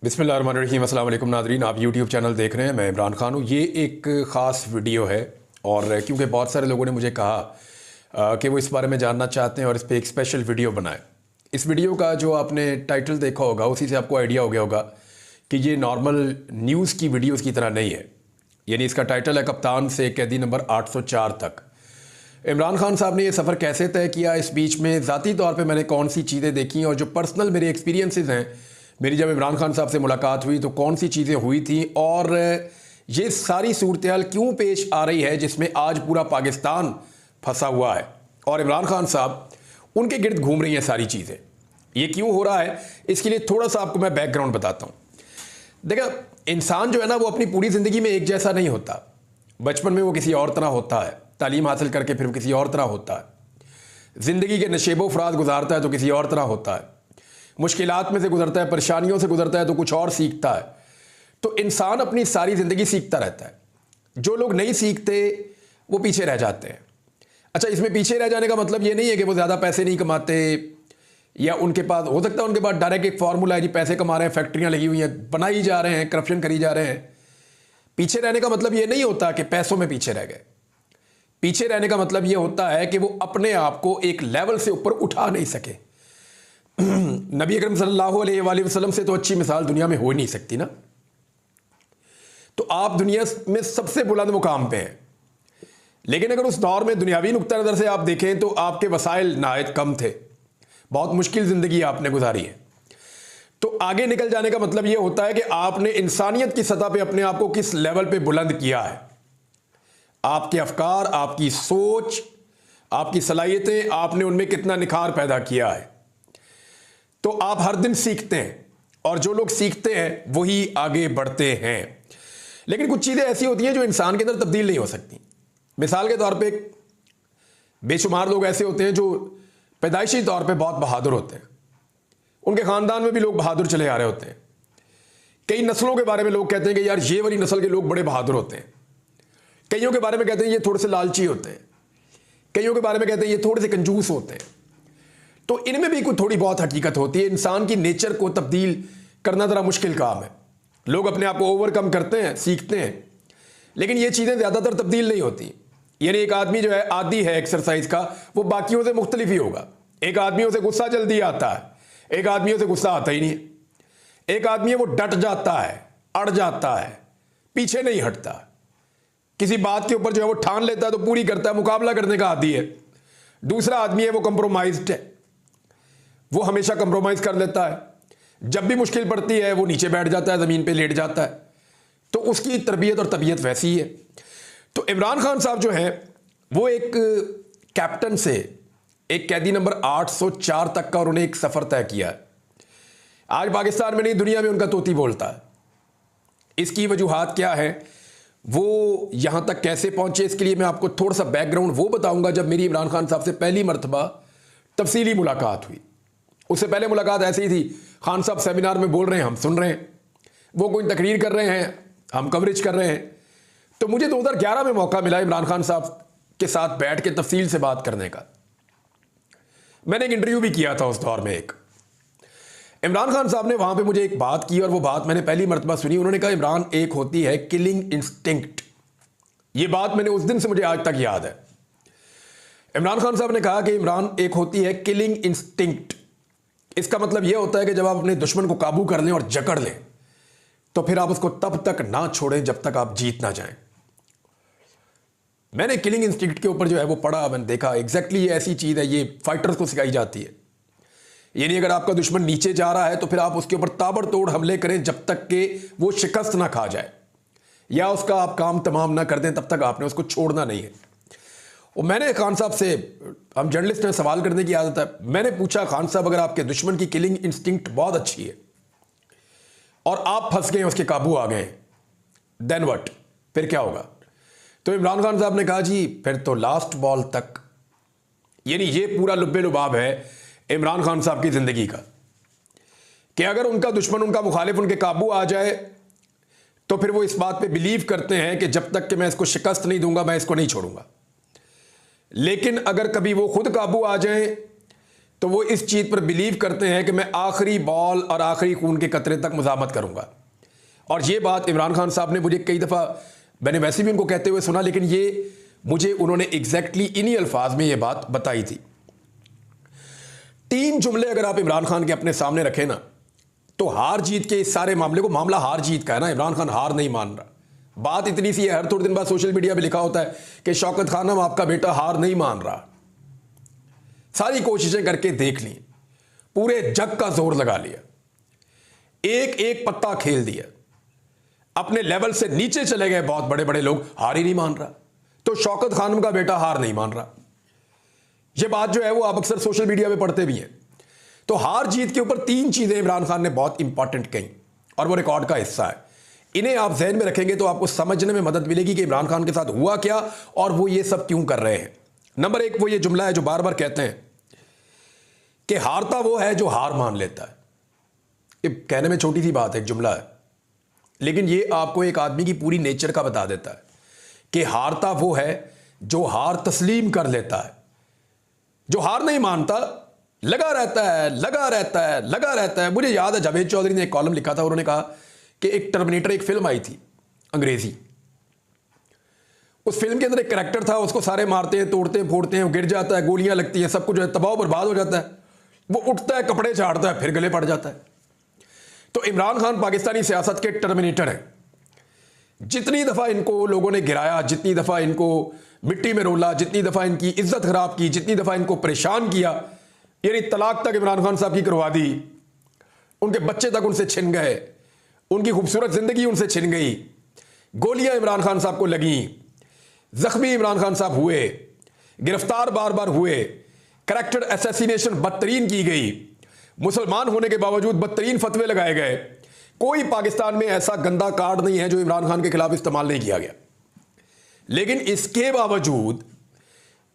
बिस्मिल्लाहिर्रहमानिर्रहीम। अस्सलाम वालेकुम नाज़रीन, आप यूट्यूब चैनल देख रहे हैं। मैं इमरान खान हूँ। ये एक ख़ास वीडियो है और क्योंकि बहुत सारे लोगों ने मुझे कहा कि वो इस बारे में जानना चाहते हैं और इस पर एक स्पेशल वीडियो बनाए। इस वीडियो का जो आपने टाइटल देखा होगा उसी से आपको आइडिया हो गया होगा कि ये नॉर्मल न्यूज़ की वीडियोज़ की तरह नहीं है। यानी इसका टाइटल है कप्तान से कैदी नंबर 804 तक। इमरान खान साहब ने ये सफ़र कैसे तय किया, इस बीच में ज़ाती तौर पे मैंने कौन सी चीज़ें देखी और जो पर्सनल मेरे एक्सपीरियंसेस हैं, मेरी जब इमरान खान साहब से मुलाकात हुई तो कौन सी चीज़ें हुई थी और ये सारी सूरत-ए-हाल क्यों पेश आ रही है जिसमें आज पूरा पाकिस्तान फंसा हुआ है और इमरान खान साहब उनके गिर्द घूम रही हैं सारी चीज़ें। ये क्यों हो रहा है, इसके लिए थोड़ा सा आपको मैं बैकग्राउंड बताता हूँ। देखा, इंसान जो है ना वो अपनी पूरी ज़िंदगी में एक जैसा नहीं होता। बचपन में वो किसी और तरह होता है, तालीम हासिल करके फिर किसी और तरह होता है, ज़िंदगी के नशेबो फराज गुजारता है तो किसी और तरह होता है, मुश्किलात में से गुजरता है, परेशानियों से गुजरता है तो कुछ और सीखता है। तो इंसान अपनी सारी ज़िंदगी सीखता रहता है। जो लोग नहीं सीखते वो पीछे रह जाते हैं। अच्छा, इसमें पीछे रह जाने का मतलब ये नहीं है कि वो ज़्यादा पैसे नहीं कमाते या उनके पास हो सकता है उनके पास डायरेक्ट एक फार्मूला है जी, पैसे कमा रहे हैं, फैक्ट्रियाँ लगी हुई हैं, बनाई जा रहे हैं, करप्शन करी जा रहे हैं। पीछे रहने का मतलब ये नहीं होता कि पैसों में पीछे रह गए। पीछे रहने का मतलब ये होता है कि वो अपने आप को एक लेवल से ऊपर उठा नहीं सके। नबी अकरम सल्लल्लाहु अलैहि वसल्लम से तो अच्छी मिसाल दुनिया में हो ही नहीं सकती ना। तो आप दुनिया में सबसे बुलंद मुकाम पे हैं, लेकिन अगर उस दौर में दुनियावी नुक्ता नज़र से आप देखें तो आपके वसाइल नायत कम थे, बहुत मुश्किल ज़िंदगी आपने गुजारी है। तो आगे निकल जाने का मतलब यह होता है कि आपने इंसानियत की सतह पे अपने आप को किस लेवल पे बुलंद किया है। आपके अफकार, आपकी सोच, आपकी सलाहियतें, आपने उनमें कितना निखार पैदा किया है। तो आप हर दिन सीखते हैं और जो लोग सीखते हैं वही आगे बढ़ते हैं। लेकिन कुछ चीज़ें ऐसी होती हैं जो इंसान के अंदर तब्दील नहीं हो सकती। मिसाल के तौर पे बेशुमार लोग ऐसे होते हैं जो पैदाइशी तौर पे बहुत बहादुर होते हैं, उनके ख़ानदान में भी लोग बहादुर चले आ रहे होते हैं। कई नस्लों के बारे में लोग कहते हैं कि यार ये वाली नस्ल के लोग बड़े बहादुर होते हैं। कईयों के बारे में कहते हैं ये थोड़े से लालची होते हैं, कईयों के बारे में कहते हैं ये थोड़े से कंजूस होते हैं। तो इनमें भी कुछ थोड़ी बहुत हकीकत होती है। इंसान की नेचर को तब्दील करना ज़रा मुश्किल काम है। लोग अपने आप को ओवरकम करते हैं, सीखते हैं, लेकिन ये चीज़ें ज़्यादातर तब्दील नहीं होती। यानी एक आदमी जो है आदी है एक्सरसाइज का, वो बाकियों से मुख्तलिफ ही होगा। एक आदमियों से गुस्सा जल्दी आता है, एक आदमियों से गुस्सा आता ही नहीं है। एक आदमी है वो डट जाता है, अड़ जाता है, पीछे नहीं हटता, किसी बात के ऊपर जो है वो ठान लेता है तो पूरी करता है, मुकाबला करने का आदी है। दूसरा आदमी है वो कंप्रोमाइज्ड है, वो हमेशा कंप्रोमाइज कर लेता है। जब भी मुश्किल पड़ती है वो नीचे बैठ जाता है, ज़मीन पे लेट जाता है। तो उसकी तरबियत और तबीयत वैसी ही है। तो इमरान खान साहब जो हैं वो एक कैप्टन से एक कैदी नंबर 804 तक का उन्होंने एक सफ़र तय किया है। आज पाकिस्तान में नहीं, दुनिया में उनका तोती बोलता है। इसकी वजूहात क्या है, वो यहाँ तक कैसे पहुँचे, इसके लिए मैं आपको थोड़ा सा बैकग्राउंड वो बताऊँगा। जब मेरी इमरान खान साहब से पहली मरतबा तफसीली मुलाकात हुई, उससे पहले मुलाकात ऐसी ही थी, खान साहब सेमिनार में बोल रहे हैं, हम सुन रहे हैं, वो कोई तकरीर कर रहे हैं, हम कवरेज कर रहे हैं। तो मुझे 2011 में मौका मिला इमरान खान साहब के साथ बैठ के तफसील से बात करने का। मैंने एक इंटरव्यू भी किया था उस दौर में। एक इमरान खान साहब ने वहां पे मुझे एक बात की और वो बात मैंने पहली मरतबा सुनी। उन्होंने कहा, इमरान, एक होती है किलिंग इंस्टिंक्ट। ये बात मैंने उस दिन से मुझे आज तक याद है। इमरान खान साहब ने कहा कि इमरान, एक होती है किलिंग इंस्टिंक्ट। इसका मतलब यह होता है कि जब आप अपने दुश्मन को काबू कर लें और जकड़ लें तो फिर आप उसको तब तक ना छोड़ें जब तक आप जीत ना जाएं। मैंने किलिंग इंस्टिंक्ट के ऊपर जो है वो पढ़ा, मैंने देखा एग्जैक्टली ये ऐसी चीज़ है, ये फाइटर्स को सिखाई जाती है। यानी अगर आपका दुश्मन नीचे जा रहा है तो फिर आप उसके ऊपर ताबड़तोड़ हमले करें जब तक कि वो शिकस्त ना खा जाए या उसका आप काम तमाम ना कर दें, तब तक आपने उसको छोड़ना नहीं है। और मैंने खान साहब से, हम जर्नलिस्ट हैं, सवाल करने की आदत है, मैंने पूछा, खान साहब, अगर आपके दुश्मन की किलिंग इंस्टिंक्ट बहुत अच्छी है और आप फंस गए, उसके काबू आ गए, देन व्हाट, फिर क्या होगा? तो इमरान खान साहब ने कहा, जी फिर तो लास्ट बॉल तक। यानी ये पूरा लुब्बे लुबाब है इमरान खान साहब की ज़िंदगी का कि अगर उनका दुश्मन, उनका मुखालिफ उनके काबू आ जाए तो फिर वो इस बात पे बिलीव करते हैं कि जब तक कि मैं इसको शिकस्त नहीं दूंगा मैं इसको नहीं छोड़ूंगा। लेकिन अगर कभी वो खुद काबू आ जाए तो वो इस चीज़ पर बिलीव करते हैं कि मैं आखिरी बॉल और आखिरी खून के कतरे तक मुज़ाहमत करूंगा। और ये बात इमरान खान साहब ने मुझे कई दफ़ा, मैंने वैसे भी उनको कहते हुए सुना, लेकिन ये मुझे उन्होंने एग्जैक्टली इन्हीं अल्फाज में ये बात बताई थी। 3 जुमले अगर आप इमरान खान के अपने सामने रखें ना, तो हार जीत के इस सारे मामले को, मामला हार जीत का है ना, इमरान खान हार नहीं मान रहा। बात इतनी सी है, हर थोड़े दिन बाद सोशल मीडिया पे लिखा होता है कि शौकत खानम आपका बेटा हार नहीं मान रहा। सारी कोशिशें करके देख ली, पूरे जग का जोर लगा लिया, एक एक पत्ता खेल दिया, अपने लेवल से नीचे चले गए बहुत बड़े बड़े लोग, हार ही नहीं मान रहा। तो शौकत खानम का बेटा हार नहीं मान रहा, यह बात जो है वो आप अक्सर सोशल मीडिया पे पढ़ते भी हैं। तो हार जीत के ऊपर 3 चीजें इमरान खान ने बहुत इंपॉर्टेंट कही और वो रिकॉर्ड का हिस्सा है। इन्हें आप जहन में रखेंगे तो आपको समझने में मदद मिलेगी कि इमरान खान के साथ हुआ क्या और वो ये सब क्यों कर रहे हैं। नंबर 1 वो ये जुमला है जो बार बार कहते हैं कि हारता वो है जो हार मान लेता है। ये कहने में छोटी सी बात है, एक जुमला है, लेकिन ये आपको एक आदमी की पूरी नेचर का बता देता है कि हारता वो है जो हार तस्लीम कर लेता है। जो हार नहीं मानता, लगा रहता है, लगा रहता है, लगा रहता है। मुझे याद है जावेद चौधरी ने एक कॉलम लिखा था, उन्होंने कहा कि एक टर्मिनेटर, एक फिल्म आई थी अंग्रेजी, उस फिल्म के अंदर एक कैरेक्टर था, उसको सारे मारते हैं, तोड़ते हैं, फोड़ते हैं, वो गिर जाता है, गोलियां लगती हैं, सब कुछ तबाह बर्बाद हो जाता है। वो उठता है, कपड़े झाड़ता है, फिर गले पड़ जाता है। तो इमरान खान पाकिस्तानी सियासत के टर्मिनेटर है। जितनी दफा इनको लोगों ने गिराया, जितनी दफा इनको मिट्टी में रोला, जितनी दफा इनकी इज्जत खराब की, जितनी दफा इनको परेशान किया, यानी तलाक तक इमरान खान साहब की करवा दी, उनके बच्चे तक उनसे छिन गए, उनकी खूबसूरत जिंदगी उनसे छिन गई, गोलियां इमरान खान साहब को लगी, जख्मी इमरान खान साहब हुए, गिरफ्तार बार बार हुए, कैरेक्टर असैसिनेशन बदतरीन की गई, मुसलमान होने के बावजूद बदतरीन फतवे लगाए गए। कोई पाकिस्तान में ऐसा गंदा कार्ड नहीं है जो इमरान खान के खिलाफ इस्तेमाल नहीं किया गया। लेकिन इसके बावजूद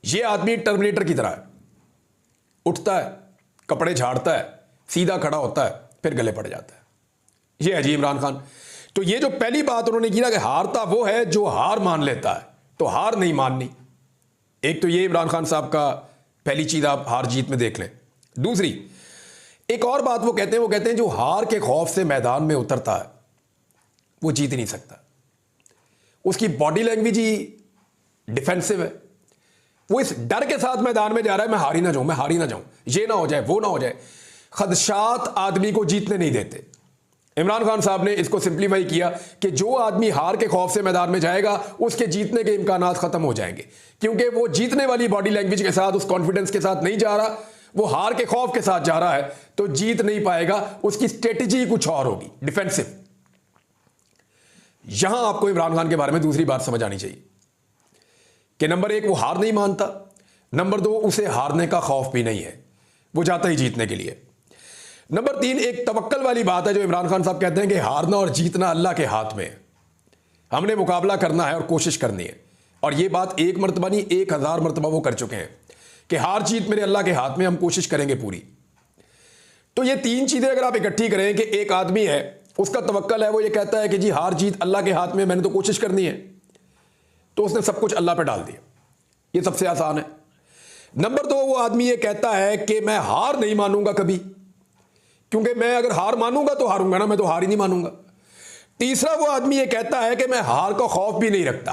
यह आदमी टर्मिनेटर की तरह है, उठता है, कपड़े झाड़ता है, सीधा खड़ा होता है, फिर गले पड़ जाता है। यह है जी इमरान खान। तो ये जो पहली बात उन्होंने की ना कि हारता वो है जो हार मान लेता है, तो हार नहीं माननी। एक तो ये इमरान खान साहब का पहली चीज आप हार जीत में देख लें। दूसरी एक और बात वो कहते हैं जो हार के खौफ से मैदान में उतरता है वो जीत नहीं सकता। उसकी बॉडी लैंग्वेज ही डिफेंसिव है। वो इस डर के साथ मैदान में जा रहा है, मैं हारी ना जाऊं, मैं हारी ना जाऊं, ये ना हो जाए, वो ना हो जाए। खदशात आदमी को जीतने नहीं देते। इमरान खान साहब ने इसको सिंप्लीफाई किया कि जो आदमी हार के खौफ से मैदान में जाएगा उसके जीतने के इम्कानात खत्म हो जाएंगे, क्योंकि वो जीतने वाली बॉडी लैंग्वेज के साथ, उस कॉन्फिडेंस के साथ नहीं जा रहा, वो हार के खौफ के साथ जा रहा है, तो जीत नहीं पाएगा। उसकी स्ट्रेटेजी कुछ और होगी, डिफेंसिव। यहां आपको इमरान खान के बारे में दूसरी बात समझ आनी चाहिए कि नंबर 1 वो हार नहीं मानता, नंबर 2 उसे हारने का खौफ भी नहीं है, वो जाता ही जीतने के लिए। नंबर 3 एक तवक्कल वाली बात है जो इमरान खान साहब कहते हैं कि हारना और जीतना अल्लाह के हाथ में है, हमने मुकाबला करना है और कोशिश करनी है। और ये बात 1 मरतबा नहीं, 1000 मरतबा वो कर चुके हैं कि हार जीत मेरे अल्लाह के हाथ में, हम कोशिश करेंगे पूरी। तो ये 3 चीजें अगर आप इकट्ठी करें कि एक आदमी है, उसका तवक्कल है, वो ये कहता है कि जी हार जीत अल्लाह के हाथ में, मैंने तो कोशिश करनी है, तो उसने सब कुछ अल्लाह पे डाल दिया। ये सबसे आसान है। नंबर 2 वो आदमी ये कहता है कि मैं हार नहीं मानूंगा कभी, क्योंकि मैं अगर हार मानूंगा तो हारूंगा ना, मैं तो हार ही नहीं मानूंगा। तीसरा वो आदमी ये कहता है कि मैं हार का खौफ भी नहीं रखता,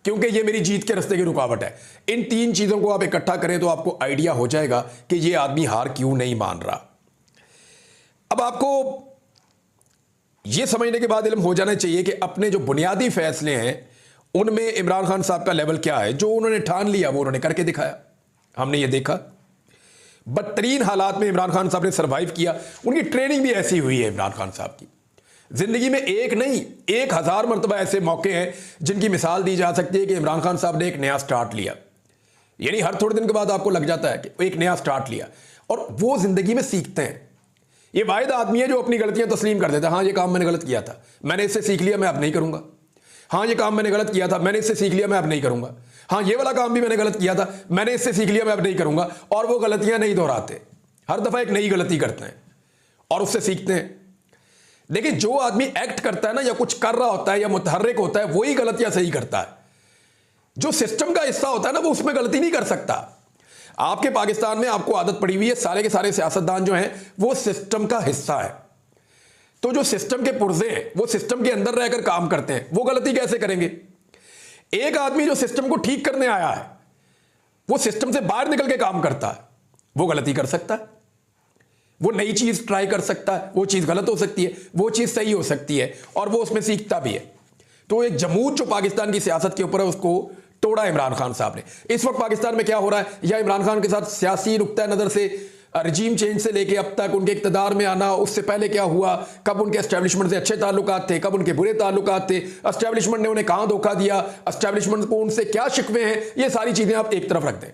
क्योंकि ये मेरी जीत के रास्ते की रुकावट है। इन 3 चीजों को आप इकट्ठा करें तो आपको आइडिया हो जाएगा कि ये आदमी हार क्यों नहीं मान रहा। अब आपको ये समझने के बाद इल्म हो जाना चाहिए कि अपने जो बुनियादी फैसले हैं उनमें इमरान खान साहब का लेवल क्या है। जो उन्होंने ठान लिया वो उन्होंने करके दिखाया, हमने ये देखा। बदतरीन हालात में इमरान खान साहब ने सर्वाइव किया। उनकी ट्रेनिंग भी ऐसी हुई है इमरान खान साहब की। जिंदगी में एक नहीं 1000 मरतबा ऐसे मौके हैं जिनकी मिसाल दी जा सकती है कि इमरान खान साहब ने एक नया स्टार्ट लिया। यानी हर थोड़े दिन के बाद आपको लग जाता है कि एक नया स्टार्ट लिया, और वो जिंदगी में सीखते हैं। ये वाहिद आदमी है जो अपनी गलतियां तस्लीम कर देता है। हाँ ये काम मैंने गलत किया था, मैंने इससे सीख लिया, मैं अब नहीं करूंगा। हाँ ये काम मैंने गलत किया था, मैंने इससे सीख लिया, मैं अब नहीं करूंगा। हाँ ये वाला काम भी मैंने गलत किया था, मैंने इससे सीख लिया, मैं अब नहीं करूंगा। और वो गलतियां नहीं दोहराते, हर दफा एक नई गलती करते हैं और उससे सीखते हैं। देखिए जो आदमी एक्ट करता है ना, या कुछ कर रहा होता है या मुतहर्रिक होता है, वही गलतियां सही करता है। जो सिस्टम का हिस्सा होता है ना, वो उसमें गलती नहीं कर सकता। आपके पाकिस्तान में आपको आदत पड़ी हुई है, सारे के सारे सियासतदान जो हैं वो सिस्टम का हिस्सा है। तो जो सिस्टम के पुर्जे हैं वो सिस्टम के अंदर रहकर काम करते हैं, वो गलती कैसे करेंगे? एक आदमी जो सिस्टम को ठीक करने आया है वो सिस्टम से बाहर निकल के काम करता है, वो गलती कर सकता है, वो नई चीज ट्राई कर सकता है, वो चीज गलत हो सकती है, वो चीज सही हो सकती है और वो उसमें सीखता भी है। तो एक जमूद जो पाकिस्तान की सियासत के ऊपर है उसको तोड़ा इमरान खान साहब ने। इस वक्त पाकिस्तान में क्या हो रहा है, या इमरान खान के साथ सियासी नुक्ता नजर से रजीम चेंज से लेके अब तक उनके इक्तदार में आना, उससे पहले क्या हुआ, कब उनके एस्टेब्लिशमेंट से अच्छे ताल्लुकात थे, कब उनके बुरे ताल्लुकात थे, एस्टेब्लिशमेंट ने उन्हें कहां धोखा दिया, एस्टेब्लिशमेंट को उनसे क्या शिकवे हैं, ये सारी चीजें आप एक तरफ रख दें,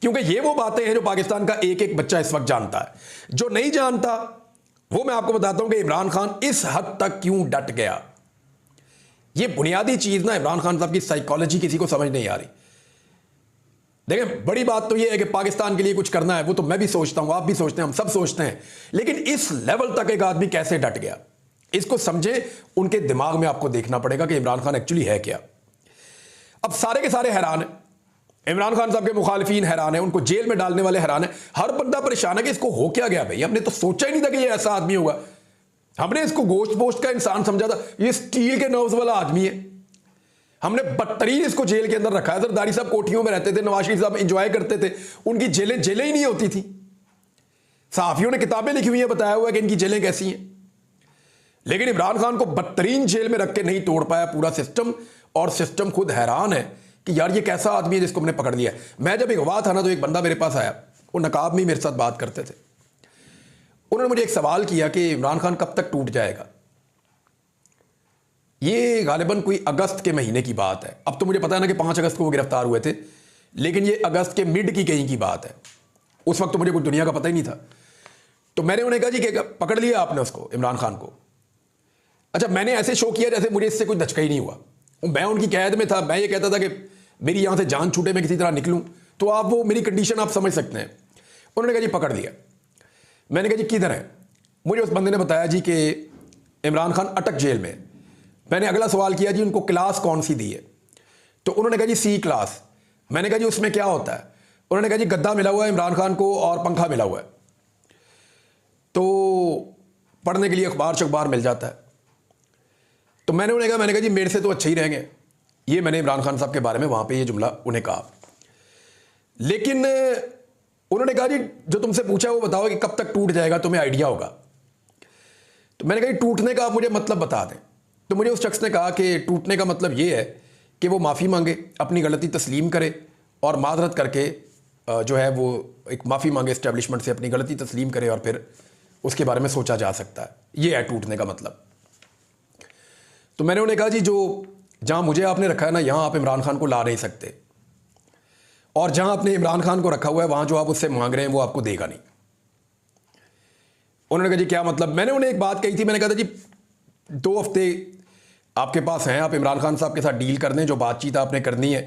क्योंकि ये वो बातें हैं जो पाकिस्तान का एक एक बच्चा इस वक्त जानता है। जो नहीं जानता वो मैं आपको बताता हूं कि इमरान खान इस हद तक क्यों डट गया। ये बुनियादी चीज ना इमरान खान साहब की साइकोलॉजी किसी को समझ नहीं आ रही। देखें, बड़ी बात तो ये है कि पाकिस्तान के लिए कुछ करना है, वो तो मैं भी सोचता हूं, आप भी सोचते हैं, हम सब सोचते हैं, लेकिन इस लेवल तक एक आदमी कैसे डट गया, इसको समझे, उनके दिमाग में आपको देखना पड़ेगा कि इमरान खान एक्चुअली है क्या। अब सारे के सारे हैरान हैं, इमरान खान साहब के मुखालिफिन हैरान है, उनको जेल में डालने वाले हैरान है, हर बंदा परेशान है कि इसको हो क्या गया भाई, हमने तो सोचा ही नहीं था कि ये ऐसा आदमी होगा, हमने इसको गोश्त पोस्ट का इंसान समझा था, ये स्टील के नर्व्स वाला आदमी है, हमने बदतरीन इसको जेल के अंदर रखा है। जरदारी साहब कोठियों में रहते थे, नवाज शरीफ साहब एंजॉय करते थे, उनकी जेलें जेलें ही नहीं होती थी। सहाफियों ने किताबें लिखी हुई हैं, बताया हुआ है कि इनकी जेलें कैसी हैं, लेकिन इमरान खान को बदतरीन जेल में रख के नहीं तोड़ पाया पूरा सिस्टम, और सिस्टम खुद हैरान है कि यार ये कैसा आदमी है जिसको हमने पकड़ लिया। मैं जब अगवा था ना तो एक बंदा मेरे पास आया, वो नकाब में मेरे साथ बात करते थे, उन्होंने मुझे एक सवाल किया कि इमरान खान कब तक टूट जाएगा। ये गालिबन कोई अगस्त के महीने की बात है, अब तो मुझे पता है ना कि 5 अगस्त को वो गिरफ्तार हुए थे, लेकिन ये अगस्त के मिड की कहीं की बात है, उस वक्त तो मुझे कुछ दुनिया का पता ही नहीं था। तो मैंने उन्हें कहा जी कि पकड़ लिया आपने उसको, इमरान खान को? अच्छा, मैंने ऐसे शो किया जैसे मुझे इससे कोई धचका ही नहीं हुआ, मैं उनकी कैद में था, मैं ये कहता था कि मेरी यहां से जान छूटे, मैं किसी तरह निकलूं, तो आप वो मेरी कंडीशन आप समझ सकते हैं। उन्होंने कहा जी पकड़ लिया। मैंने कहा जी किधर है? मुझे उस बंदे ने बताया जी कि इमरान खान अटक जेल में। मैंने अगला सवाल किया जी उनको क्लास कौन सी दी है? तो उन्होंने कहा जी C क्लास। मैंने कहा जी उसमें क्या होता है? उन्होंने कहा जी गद्दा मिला हुआ है इमरान खान को और पंखा मिला हुआ है, तो पढ़ने के लिए अखबार शखबार मिल जाता है। तो मैंने उन्हें कहा जी मेरे से तो अच्छे ही रह गए। ये मैंने इमरान खान साहब के बारे में वहां पे ये जुमला उन्हें कहा, लेकिन उन्होंने कहा जी जो तुमसे पूछा वो बताओ कि कब तक टूट जाएगा, तुम्हें आइडिया होगा। तो मैंने कहा टूटने का आप मुझे मतलब बता दें। तो मुझे उस शख्स ने कहा कि टूटने का मतलब ये है कि वो माफ़ी मांगे, अपनी गलती तस्लीम करे और माजरत करके जो है वो एक माफ़ी मांगे इस्टेब्लिशमेंट से, अपनी गलती तस्लीम करे और फिर उसके बारे में सोचा जा सकता है। ये है टूटने का मतलब। तो मैंने उन्हें कहा जी जो जहां मुझे आपने रखा है ना, यहां आप इमरान खान को ला नहीं सकते, और जहां आपने इमरान खान को रखा हुआ है वहां जो आप उससे मांग रहे हैं वो आपको देगा नहीं। उन्होंने कहा जी क्या मतलब? मैंने उन्हें एक बात कही थी, मैंने कहा था जी 2 हफ्ते आपके पास हैं, आप इमरान खान साहब के साथ डील कर दें, जो बातचीत आपने करनी है,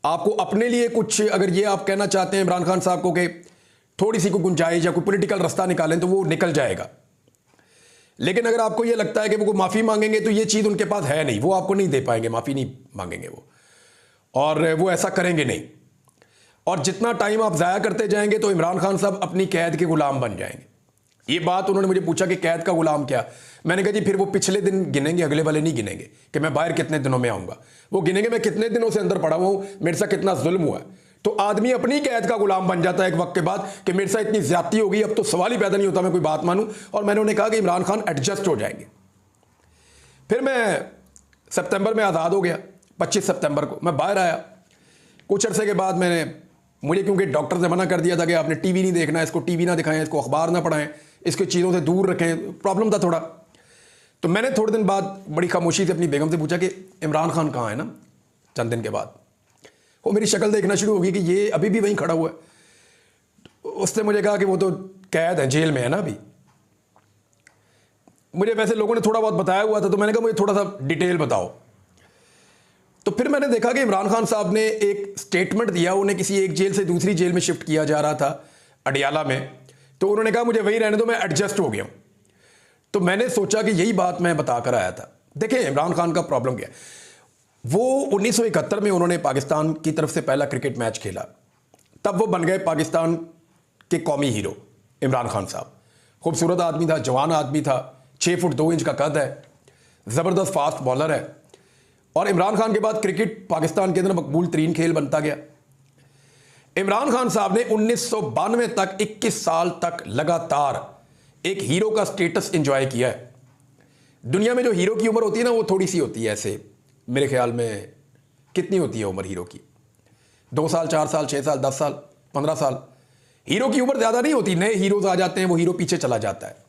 आपको अपने लिए कुछ अगर ये आप कहना चाहते हैं इमरान खान साहब को कि थोड़ी सी कोई गुंजाइश या कोई पॉलिटिकल रास्ता निकालें तो वो निकल जाएगा। लेकिन अगर आपको ये लगता है कि वो माफ़ी मांगेंगे तो ये चीज़ उनके पास है नहीं, वो आपको नहीं दे पाएंगे, माफ़ी नहीं मांगेंगे वो, और वो ऐसा करेंगे नहीं। और जितना टाइम आप ज़ाया करते जाएंगे तो इमरान खान साहब अपनी कैद के गुलाम बन जाएंगे। ये बात उन्होंने मुझे पूछा कि कैद का गुलाम क्या? मैंने कहा जी फिर वो पिछले दिन गिनेंगे, अगले वाले नहीं गिनेंगे कि मैं बाहर कितने दिनों में आऊँगा, वो गिनेंगे मैं कितने दिनों से अंदर पड़ा हुआ हूँ, मेरे साथ कितना जुल्म हुआ है। तो आदमी अपनी कैद का गुलाम बन जाता है एक वक्त के बाद कि मेरे साथ इतनी ज्यादती हो गई, अब तो सवाल ही पैदा नहीं होता मैं कोई बात मानूं। और मैंने उन्हें कहा कि इमरान खान एडजस्ट हो जाएंगे। फिर मैं सितंबर में आज़ाद हो गया, 25 सितंबर को मैं बाहर आया। कुछ अरसे के बाद मुझे क्योंकि डॉक्टर ने मना कर दिया था कि आपने टीवी नहीं देखना, इसको टीवी ना दिखाएं, इसको अखबार ना पढ़ाएं, इसको चीज़ों से दूर रखें, प्रॉब्लम था थोड़ा। तो मैंने थोड़े दिन बाद बड़ी खामोशी से अपनी बेगम से पूछा कि इमरान खान कहाँ है ना। चंद दिन के बाद वो मेरी शक्ल देखना शुरू होगी कि ये अभी भी वहीं खड़ा हुआ है। उसने मुझे कहा कि वो तो कैद है, जेल में है ना अभी। मुझे वैसे लोगों ने थोड़ा बहुत बताया हुआ था, तो मैंने कहा मुझे थोड़ा सा डिटेल बताओ। तो फिर मैंने देखा कि इमरान खान साहब ने एक स्टेटमेंट दिया, उन्हें किसी एक जेल से दूसरी जेल में शिफ्ट किया जा रहा था अडियाला में, तो उन्होंने कहा मुझे वहीं रहने दो, मैं एडजस्ट हो गया हूं। तो मैंने सोचा कि यही बात मैं बताकर आया था। देखिए इमरान खान का प्रॉब्लम क्या है, वो 1971 में उन्होंने पाकिस्तान की तरफ से पहला क्रिकेट मैच खेला, तब वो बन गए पाकिस्तान के कौमी हीरो इमरान खान साहब। खूबसूरत आदमी था, जवान आदमी था, 6 फुट 2 इंच का कद है, ज़बरदस्त फास्ट बॉलर है। और इमरान खान के बाद क्रिकेट पाकिस्तान के अंदर मकबूल तरीन खेल बनता गया। इमरान खान साहब ने 1992 तक 21 साल तक लगातार एक हीरो का स्टेटस एंजॉय किया है। दुनिया में जो हीरो की उम्र होती है ना, वो थोड़ी सी होती है, ऐसे मेरे ख्याल में कितनी होती है उम्र हीरो की? 2 साल, 4 साल, 6 साल, 10 साल, 15 साल। हीरो की उम्र ज़्यादा नहीं होती। नए हीरोज आ जाते हैं, वो हीरो पीछे चला जाता है।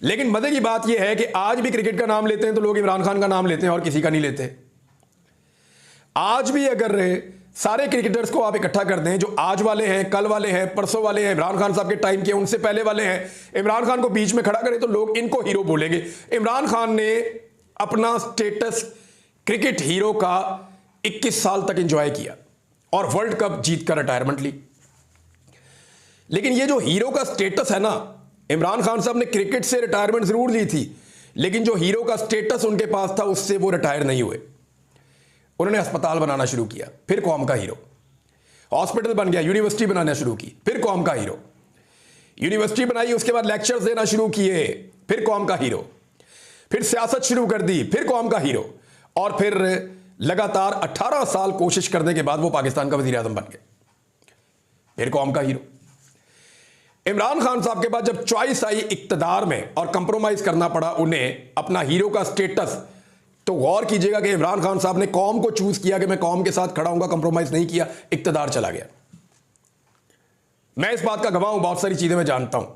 लेकिन मजे की बात यह है कि आज भी क्रिकेट का नाम लेते हैं तो लोग इमरान खान का नाम लेते हैं और किसी का नहीं लेते। आज भी अगर सारे क्रिकेटर्स को आप इकट्ठा कर दें, जो आज वाले हैं, कल वाले हैं, परसों वाले हैं, इमरान खान साहब के टाइम के, उनसे पहले वाले हैं, इमरान खान को बीच में खड़ा करें तो लोग इनको हीरो बोलेंगे। इमरान खान ने अपना स्टेटस क्रिकेट हीरो का 21 साल तक एंजॉय किया और वर्ल्ड कप जीतकर रिटायरमेंट ली। लेकिन ये जो हीरो का स्टेटस है ना, इमरान खान साहब ने क्रिकेट से रिटायरमेंट जरूर ली थी, लेकिन जो हीरो का स्टेटस उनके पास था उससे वो रिटायर नहीं हुए। उन्होंने अस्पताल बनाना शुरू किया, फिर कौम का हीरो। हॉस्पिटल बन गया, यूनिवर्सिटी बनाना शुरू की, फिर कौम का हीरो। यूनिवर्सिटी बनाई, उसके बाद लेक्चर्स देना शुरू किए, फिर कौम का हीरो। फिर सियासत शुरू कर दी, फिर कौम का हीरो। और फिर लगातार 18 साल कोशिश करने के बाद वो पाकिस्तान का वजीर आजम बन गए, फिर कौम का हीरो। इमरान खान साहब के बाद जब चॉइस आई इक्तदार में और कंप्रोमाइज करना पड़ा उन्हें अपना हीरो का स्टेटस, तो गौर कीजिएगा कि इमरान खान साहब ने कौम को चूज किया कि मैं कौम के साथ खड़ा हूंगा, कंप्रोमाइज नहीं किया, इक्तदार चला गया। मैं इस बात का गवाह हूं, बहुत सारी चीजें मैं जानता हूं,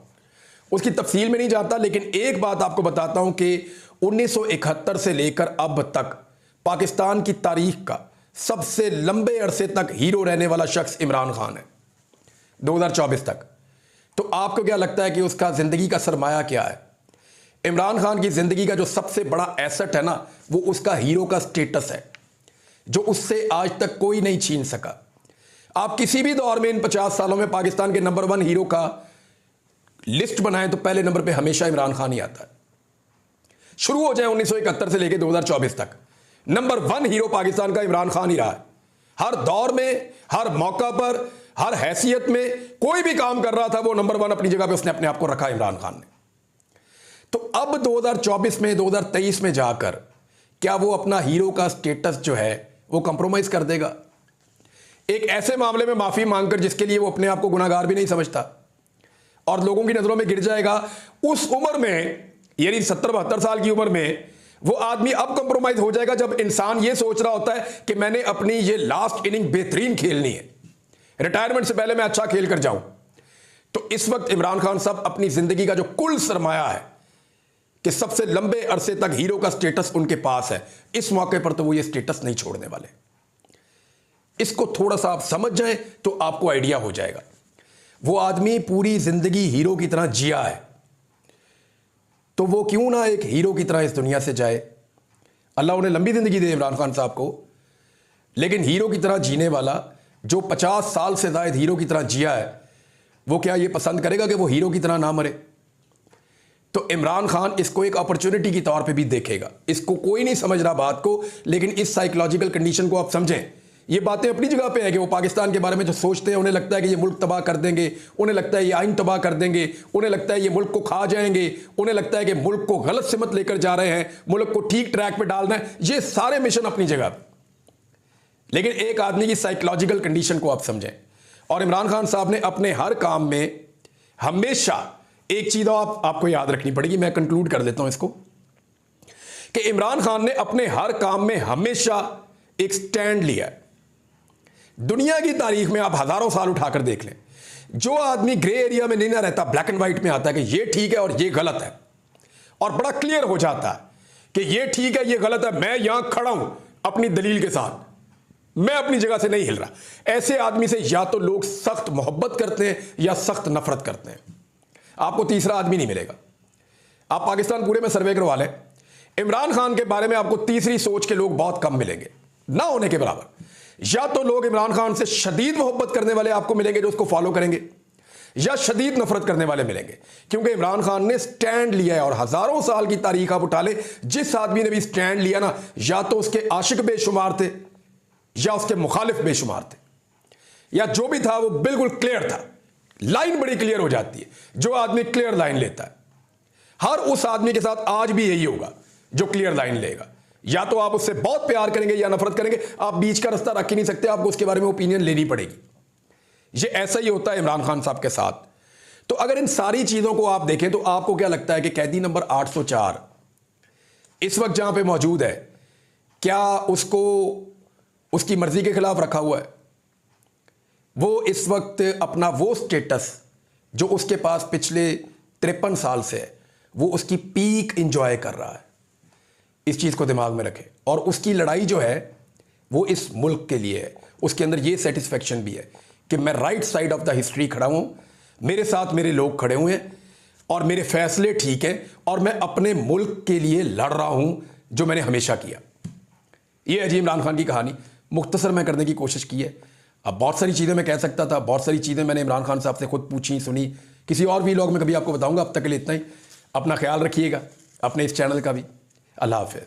उसकी तफसील में नहीं जानता, लेकिन एक बात आपको बताता हूं कि 1971 से लेकर अब तक पाकिस्तान की तारीख का सबसे लंबे अरसे तक हीरो रहने वाला शख्स इमरान खान है, 2024 तक। तो आपको क्या लगता है कि उसका जिंदगी का सरमाया क्या है? इमरान खान की जिंदगी का जो सबसे बड़ा एसेट है ना, वो उसका हीरो का स्टेटस है, जो उससे आज तक कोई नहीं छीन सका। आप किसी भी दौर में इन 50 सालों में पाकिस्तान के नंबर 1 हीरो का लिस्ट बनाएं तो पहले नंबर पे हमेशा इमरान खान ही आता है। शुरू हो जाए 1971 से लेकर 2024 तक, नंबर 1 हीरो पाकिस्तान का इमरान खान ही रहा है। हर दौर में, हर मौका पर, हर हैसियत में कोई भी काम कर रहा था, वो नंबर 1 अपनी जगह पे उसने अपने आप को रखा इमरान खान ने। तो अब 2024 में, 2023 में जाकर क्या वो अपना हीरो का स्टेटस जो है वो कंप्रोमाइज कर देगा? एक ऐसे मामले में माफी मांगकर जिसके लिए वो अपने आप को गुनाहगार भी नहीं समझता और लोगों की नजरों में गिर जाएगा। उस उम्र में, यानी 70-72 साल की उम्र में, वो आदमी अब कंप्रोमाइज हो जाएगा जब इंसान ये सोच रहा होता है कि मैंने अपनी ये लास्ट इनिंग बेहतरीन खेलनी है, रिटायरमेंट से पहले मैं अच्छा खेल कर जाऊं। तो इस वक्त इमरान खान साहब अपनी जिंदगी का जो कुल सरमाया है कि सबसे लंबे अरसे तक हीरो का स्टेटस उनके पास है, इस मौके पर तो वो ये स्टेटस नहीं छोड़ने वाले। इसको थोड़ा सा आप समझ जाएं तो आपको आइडिया हो जाएगा। वो आदमी पूरी जिंदगी हीरो की तरह जिया है, तो वो क्यों ना एक हीरो की तरह इस दुनिया से जाए। अल्लाह उन्हें लंबी जिंदगी दे इमरान खान साहब को, लेकिन हीरो की तरह जीने वाला जो 50 साल से ज्यादा हीरो की तरह जिया है, वो क्या ये पसंद करेगा कि वो हीरो की तरह ना मरे? तो इमरान खान इसको एक अपॉर्चुनिटी के तौर पे भी देखेगा। इसको कोई नहीं समझ रहा बात को, लेकिन इस साइकोलॉजिकल कंडीशन को आप समझें। ये बातें अपनी जगह पे है कि वो पाकिस्तान के बारे में जो सोचते हैं, उन्हें लगता है कि ये मुल्क तबाह कर देंगे, उन्हें लगता है ये आइन तबाह कर देंगे, उन्हें लगता है ये मुल्क को खा जाएंगे, उन्हें लगता है कि मुल्क को गलत सिमत लेकर जा रहे हैं, मुल्क को ठीक ट्रैक पे डालना है। ये सारे मिशन अपनी जगह पे, लेकिन एक आदमी की साइकोलॉजिकल कंडीशन को आप समझें। और इमरान खान साहब ने अपने हर काम में हमेशा एक चीज आपको याद रखनी पड़ेगी, मैं कंक्लूड कर देता हूं इसको, कि इमरान खान ने अपने हर काम में हमेशा एक स्टैंड लिया है। दुनिया की तारीख में आप हजारों साल उठाकर देख लें, जो आदमी ग्रे एरिया में नहीं ना रहता, ब्लैक एंड व्हाइट में आता है कि ये ठीक है और ये गलत है, और बड़ा क्लियर हो जाता है कि ये ठीक है, ये गलत है, मैं यहां खड़ा हूं अपनी दलील के साथ, मैं अपनी जगह से नहीं हिल रहा। ऐसे आदमी से या तो लोग सख्त मोहब्बत करते हैं या सख्त नफरत करते हैं। आपको तीसरा आदमी नहीं मिलेगा। आप पाकिस्तान पूरे में सर्वे करवा लें, इमरान खान के बारे में आपको तीसरी सोच के लोग बहुत कम मिलेंगे, ना होने के बराबर। या तो लोग इमरान खान से शदीद मोहब्बत करने वाले आपको मिलेंगे जो उसको फॉलो करेंगे, या शदीद नफरत करने वाले मिलेंगे, क्योंकि इमरान खान ने स्टैंड लिया है। और हजारों साल की तारीख आप उठा ले, जिस आदमी ने भी स्टैंड लिया ना, या तो उसके आशिक बेशुमार थे या उसके मुखालिफ बेशुमार थे। या जो भी था वो बिल्कुल क्लियर था। लाइन बड़ी क्लियर हो जाती है जो आदमी क्लियर लाइन लेता है। हर उस आदमी के साथ आज भी यही होगा जो क्लियर लाइन लेगा। या तो आप उससे बहुत प्यार करेंगे या नफरत करेंगे, आप बीच का रास्ता रख ही नहीं सकते, आपको उसके बारे में ओपिनियन लेनी पड़ेगी। ये ऐसा ही होता है इमरान खान साहब के साथ। तो अगर इन सारी चीजों को आप देखें तो आपको क्या लगता है कि कैदी नंबर 804 इस वक्त जहां पे मौजूद है, क्या उसको उसकी मर्जी के खिलाफ रखा हुआ है? वो इस वक्त अपना वो स्टेटस जो उसके पास पिछले 53 साल से है, वो उसकी पीक इंजॉय कर रहा है। इस चीज को दिमाग में रखें। और उसकी लड़ाई जो है वो इस मुल्क के लिए है। उसके अंदर ये सेटिस्फेक्शन भी है कि मैं right side of the history खड़ा हूं, मेरे साथ मेरे लोग खड़े हुए हैं और मेरे फैसले ठीक हैं और मैं अपने मुल्क के लिए लड़ रहा हूं जो मैंने हमेशा किया। ये है जी इमरान खान की कहानी। मुख्तसर मैं करने की कोशिश की है। अब बहुत सारी चीज़ें मैं कह सकता था, बहुत सारी चीज़ें मैंने इमरान खान साहब से खुद पूछी सुनी। किसी और वीलॉग में कभी आपको बताऊंगा। अब तक के लिए इतना ही। अपना ख्याल रखिएगा, अपने इस चैनल का भी। अल्लाह हाफ़िज़।